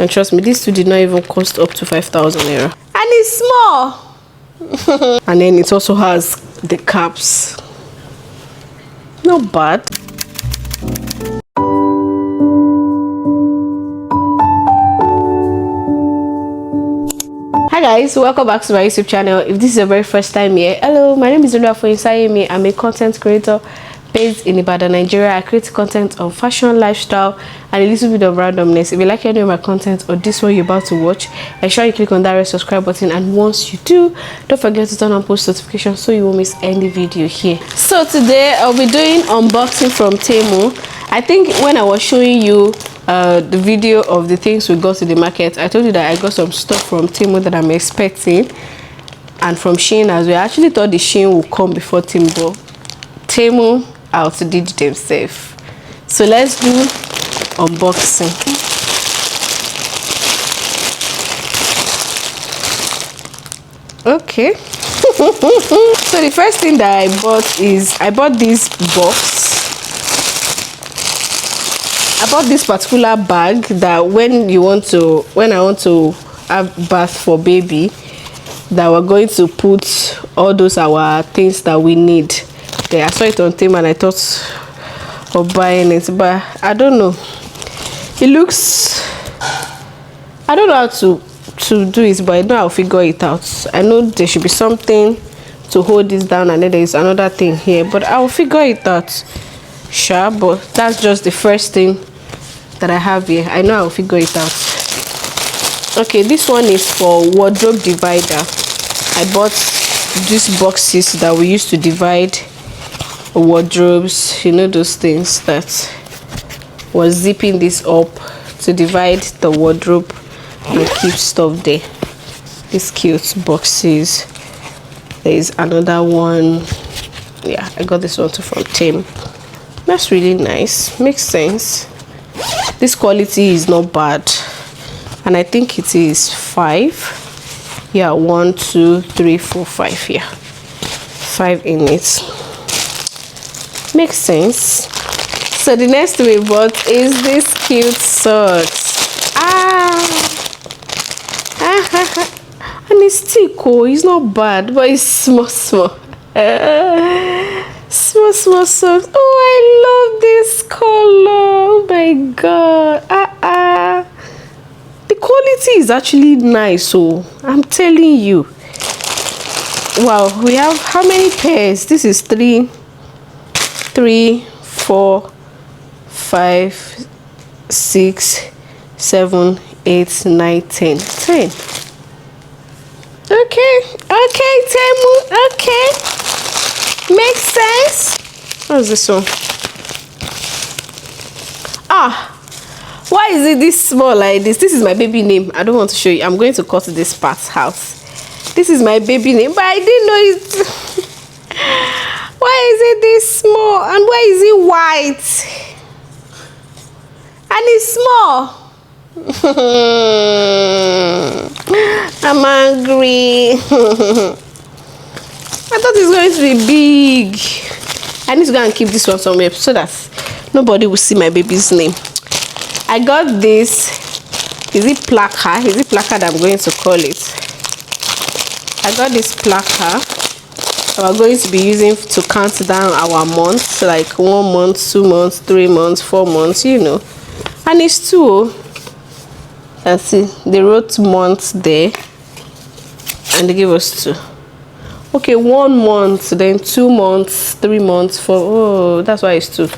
And trust me, these two did not even cost up to 5,000 naira. And it's small. And then it also has the caps. Not bad. Hi guys, welcome back to my YouTube channel. If this is your very first time here, hello, my name is Oluwafoyinsayemi. I'm a content creator based in Ibadan, Nigeria. I create content on fashion, lifestyle, and a little bit of randomness. If you like any of my content or this one you're about to watch, ensure you click on that red subscribe button, and once you do, don't forget to turn on post notifications so you won't miss any video here. So today I'll be doing unboxing from Temu. I think when I was showing you the video of the things we got to the market, I told you that I got some stuff from Temu that I'm expecting, and from HIIII as well. I actually thought the HIIII would come before Temu, but Temu outdid themselves. So let's do unboxing. Okay. So the first thing that I bought this box. I bought this particular bag that when I want to have bath for baby, that we're going to put all those our things that we need there. I saw it on Temu and I thought of buying it, but I don't know. It looks, I don't know how to do it, but I know I'll figure it out. I know there should be something to hold this down, and then there is another thing here, but I'll figure it out. Sure, but that's just the first thing that I have here. I know I'll figure it out. Okay, this one is for wardrobe divider. I bought these boxes that we used to divide wardrobes, you know, those things that was zipping this up to divide the wardrobe and keep stuff there. These cute boxes. There is another one. Yeah, I got this one too from Temu. That's really nice, makes sense. This quality is not bad, and I think it is 5. Yeah, 1 2 3 4 5. Yeah, 5 in it. Makes sense. So the next thing we bought is this cute socks. And it's still cool. It's not bad, but it's small. Small socks. Oh, I love this color. Oh my god. The quality is actually nice. So I'm telling you. Wow, we have how many pairs? This is 3 4 5 6 7 8 9 10. Okay, Temu. Okay, makes sense. What's this one? Why is it this small like this? This is my baby name. I don't want to show you. I'm going to cut this part out. This is my baby name, but I didn't know it. Why is it this small, and why is it white? And it's small. I'm angry. I thought it's going to be big. I need to go and keep this one somewhere so that nobody will see my baby's name. I got this. Is it placard? Is it placard I'm going to call it? I got this placard that we're going to be using to count down our months, like 1 month, 2 months, 3 months, 4 months, you know. And it's 2. Let's see, they wrote months there, and they gave us 2. Okay, 1 month, then 2 months, 3 months, 4. Oh, that's why it's 2.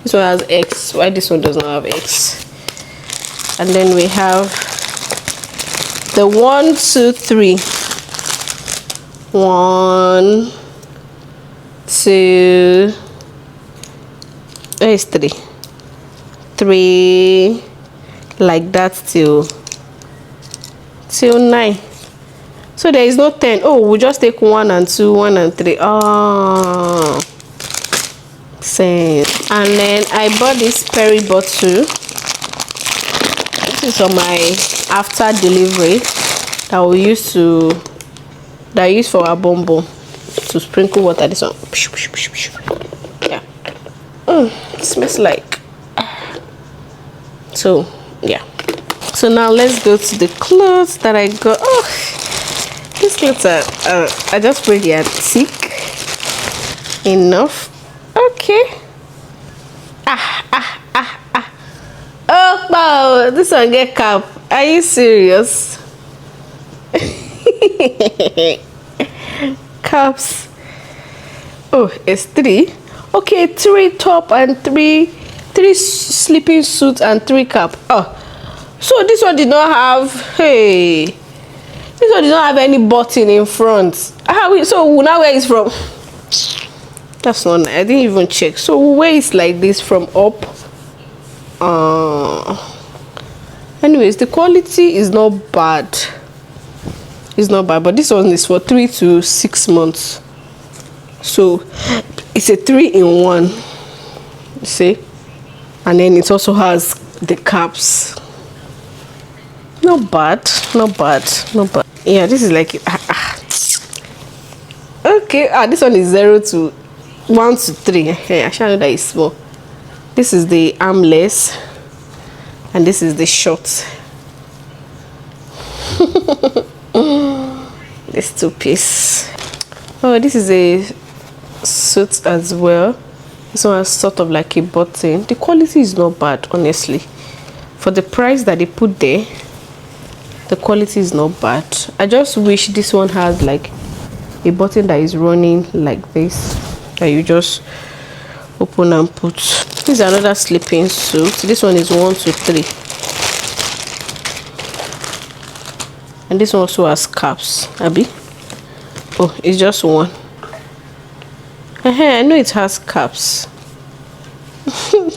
This one has X. Why this one does not have X? And then we have the 1 2 3. 1 2. Where is 3? 3. Like that till 9. So there is no 10. Oh, we'll just take 1 and 2, 1 and 3. Oh, same. And then I bought this Perry bottle. This is for my after delivery that we used to, that I use for our bonbon to sprinkle water. This one. Yeah. It smells like. So yeah. So now let's go to the clothes that I got. Oh, these clothes are I just pray they are thick enough. Okay. Oh wow, this one get cap. Are you serious? Caps. Oh, it's 3. Okay, 3 top and 3 sleeping suits and 3 cap. Oh, so this one did not have, hey, this one did not have any button in front. So now where is from? That's not, I didn't even check. So where is like this from up? Anyways, the quality is not bad. It's not bad, but this one is for 3 to 6 months. So it's a 3-in-1. You see? And then it also has the caps. Not bad, not bad, not bad. Yeah, this is like okay. This one is 0 to 1 to 3. Hey, I should know that it's small. This is the armless, and this is the short. This 2-piece. Oh, this is a suit as well. This one has sort of like a button. The quality is not bad, honestly. For the price that they put there, the quality is not bad. I just wish this one has like a button that is running like this, that you just open and put. This is another sleeping suit. This one is 1 to 3, and this one also has caps. Abby, oh, it's just 1. I know it has caps.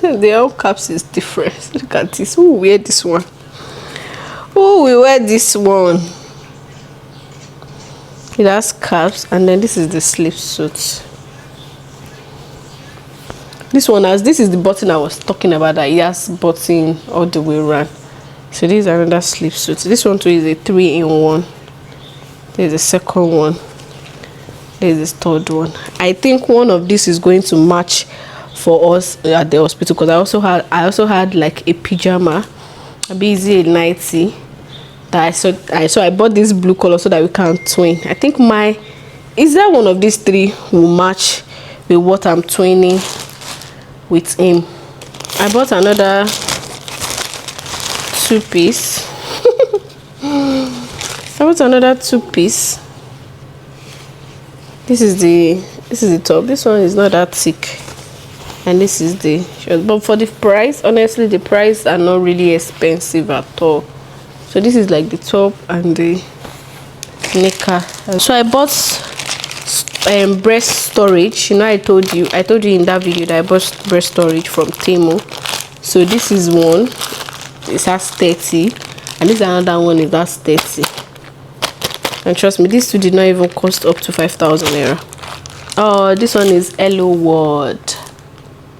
The all caps is different. Look at this. Who will wear this one? Who will wear this one? It has caps, and then this is the sleep suit. This one has, this is the button I was talking about, that it has button all the way around. So this is another sleep suit. This one too is a 3-in-1. There's a second one. There's this 3rd one. I think one of these is going to match for us at the hospital, because I also had like a pyjama, a busy nightie that I bought this blue color so that we can twin. I think is that one of these 3 will match with what I'm twinning with him. I bought another 2-piece. I bought another 2-piece. This is the top. This one is not that thick, and this is the short. But for the price, honestly, the price are not really expensive at all. So this is like the top and the knicker. So I bought breast storage. You know, I told you in that video that I bought breast storage from Temu. So this is one. It has 30, and this is another one. It has 30. And trust me, these two did not even cost up to 5,000 naira. Oh, this one is Hello World.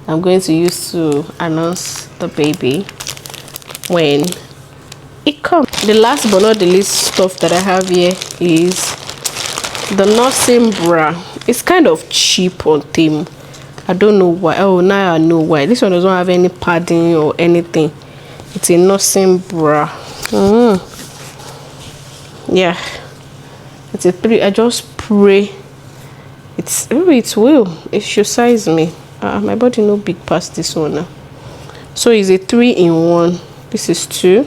I'm going to use to announce the baby when it comes. The last but not the least stuff that I have here is the nursing bra. It's kind of cheap on Temu. I don't know why. Oh, now I know why. This one doesn't have any padding or anything. It's a nursing bra. Yeah. It's a 3. I just pray it should size me. My body no big past this one now. So it's a 3-in-1. This is 2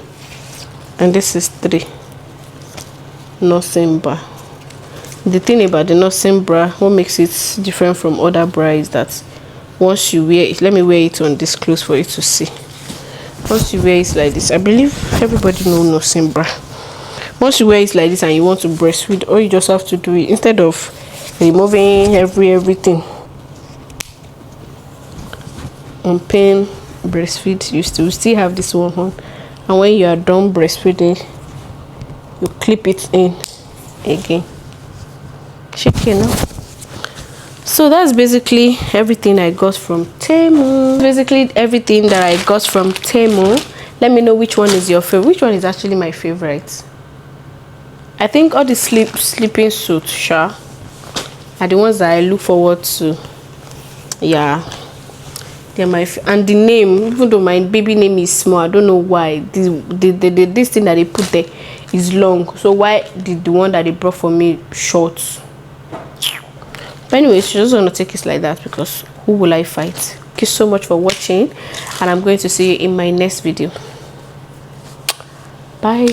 and this is 3. Nursing bra. The thing about the nursing bra, what makes it different from other bra, is that once you wear it, let me wear it on this clothes for you to see. Once you wear it like this, I believe everybody knows nursing bra. Once you wear it like this and you want to breastfeed, all you just have to do is, instead of removing everything on pain breastfeed, you still have this one on, and when you are done breastfeeding, you clip it in again. Shaking now. So that's basically everything I got from Temu. Basically everything that I got from Temu. Let me know which one is your favorite. Which one is actually my favorite? I think all the sleeping suits are the ones that I look forward to. Yeah, They're my and the name, even though my baby name is small, I don't know why this thing that they put there is long. So why did the one that they brought for me short? But anyway, she's just gonna take it like that because who will I fight? Thank you so much for watching, and I'm going to see you in my next video. Bye.